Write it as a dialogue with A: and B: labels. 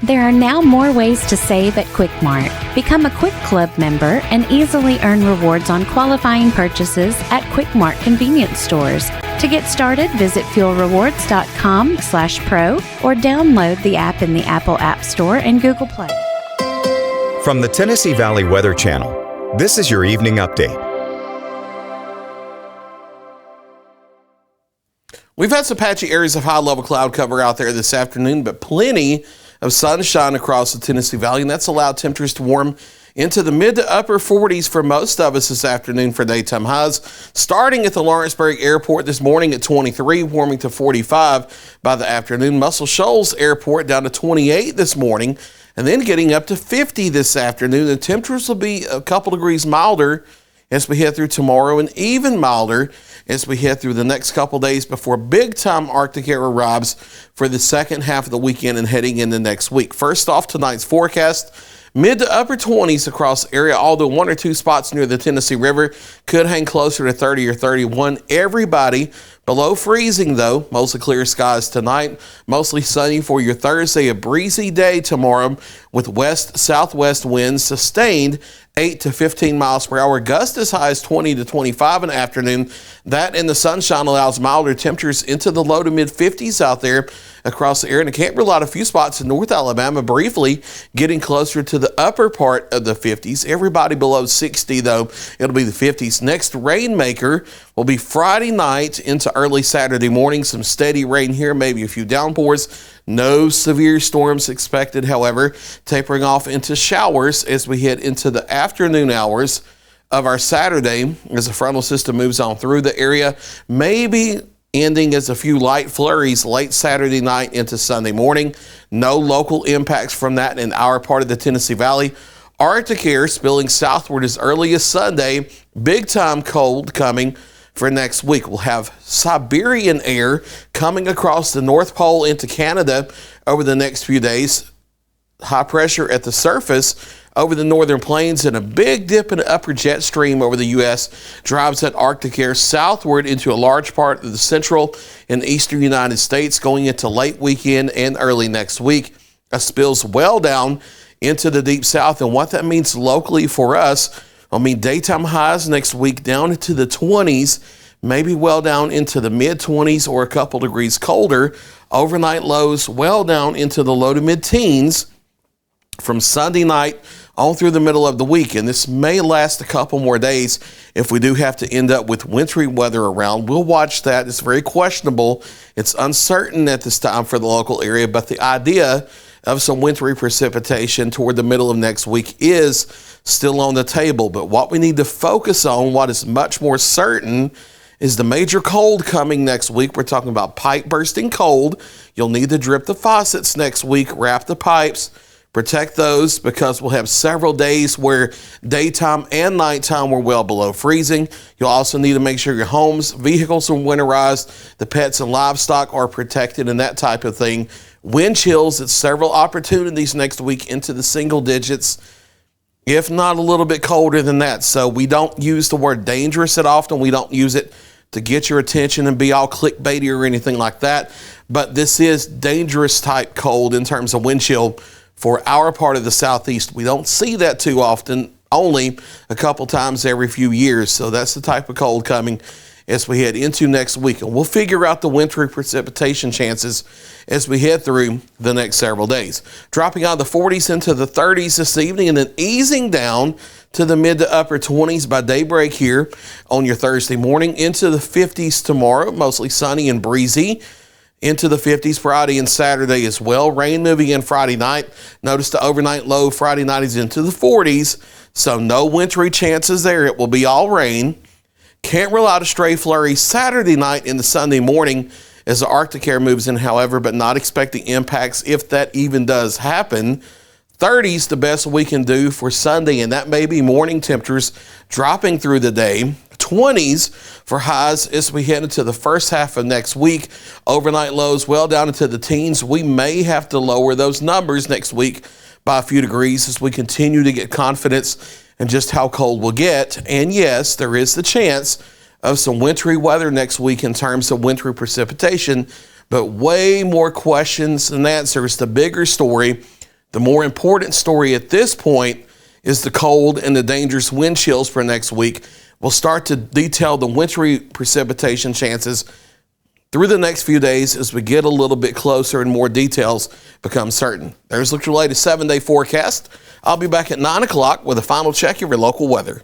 A: There are now more ways to save at Quick Mart. Become a Quick Club member and easily earn rewards on qualifying purchases at Quick Mart convenience stores. To get started, visit fuelrewards.com/pro or download the app in the Apple App Store and Google Play.
B: From the Tennessee Valley Weather Channel, this is your evening update.
C: We've had some patchy areas of high-level cloud cover out there this afternoon, but plenty of sunshine across the Tennessee Valley, and that's allowed temperatures to warm into the mid to upper 40s for most of us this afternoon for daytime highs. Starting at the Lawrenceburg Airport this morning at 23, warming to 45 by the afternoon. Muscle Shoals Airport down to 28 this morning, and then getting up to 50 this afternoon. The temperatures will be a couple degrees milder as we head through tomorrow, and even milder as we head through the next couple days before big-time Arctic air arrives for the second half of the weekend and heading into next week. First off, tonight's forecast, mid to upper 20s across the area, although one or two spots near the Tennessee River could hang closer to 30 or 31. Everybody below freezing, though. Mostly clear skies tonight. Mostly sunny for your Thursday. A breezy day tomorrow with west-southwest winds sustained 8 to 15 miles per hour. Gusts as high as 20 to 25 in the afternoon. That and the sunshine allows milder temperatures into the low to mid 50s out there across the area. And it can't rule out a few spots in North Alabama briefly getting closer to the upper part of the 50s. Everybody below 60, though, it'll be the 50s. Next rainmaker will be Friday night into early Saturday morning. Some steady rain here, maybe a few downpours. No severe storms expected, however, tapering off into showers as we head into the afternoon hours of our Saturday as the frontal system moves on through the area, maybe ending as a few light flurries late Saturday night into Sunday morning. No local impacts from that in our part of the Tennessee Valley. Arctic air spilling southward as early as Sunday. Big time cold coming for next week. We'll have Siberian air coming across the North Pole into Canada over the next few days. High pressure at the surface over the northern plains, and a big dip in the upper jet stream over the U.S. drives that Arctic air southward into a large part of the central and eastern United States going into late weekend and early next week. Spills well down into the deep south, and what that means locally for us, daytime highs next week down into the 20s, maybe well down into the mid-20s or a couple degrees colder. Overnight lows well down into the low to mid-teens from Sunday night on through the middle of the week. And this may last a couple more days if we do have to end up with wintry weather around. We'll watch that. It's very questionable. It's uncertain at this time for the local area, but the idea of some wintry precipitation toward the middle of next week is still on the table. But what we need to focus on, what is much more certain, is the major cold coming next week. We're talking about pipe bursting cold. You'll need to drip the faucets next week, wrap the pipes, protect those, because we'll have several days where daytime and nighttime were well below freezing. You'll also need to make sure your homes, vehicles are winterized, the pets and livestock are protected, and that type of thing. Wind chills at several opportunities next week into the single digits, if not a little bit colder than that. So we don't use the word dangerous that often. We don't use it to get your attention and be all clickbaity or anything like that. But this is dangerous type cold in terms of wind chill for our part of the southeast. We don't see that too often, only a couple times every few years. So that's the type of cold coming as we head into next week. And we'll figure out the wintry precipitation chances as we head through the next several days. Dropping out of the 40s into the 30s this evening, and then easing down to the mid to upper 20s by daybreak here on your Thursday morning, into the 50s tomorrow, mostly sunny and breezy. Into the 50s Friday and Saturday as well. Rain moving in Friday night. Notice the overnight low Friday night is into the 40s, so no wintry chances there. It will be all rain. Can't rule out a stray flurry Saturday night into Sunday morning as the Arctic air moves in, however, but not expecting impacts if that even does happen. 30s the best we can do for Sunday, and that may be morning temperatures dropping through the day. 20s for highs as we head into the first half of next week. Overnight lows well down into the teens. We may have to lower those numbers next week by a few degrees as we continue to get confidence in just how cold we'll get. And yes, there is the chance of some wintry weather next week in terms of wintry precipitation, but way more questions than answers. The bigger story The more important story at this point is the cold and the dangerous wind chills for next week. We'll start to detail the wintry precipitation chances through the next few days as we get a little bit closer and more details become certain. There's your latest 7-day forecast. I'll be back at 9 o'clock with a final check of your local weather.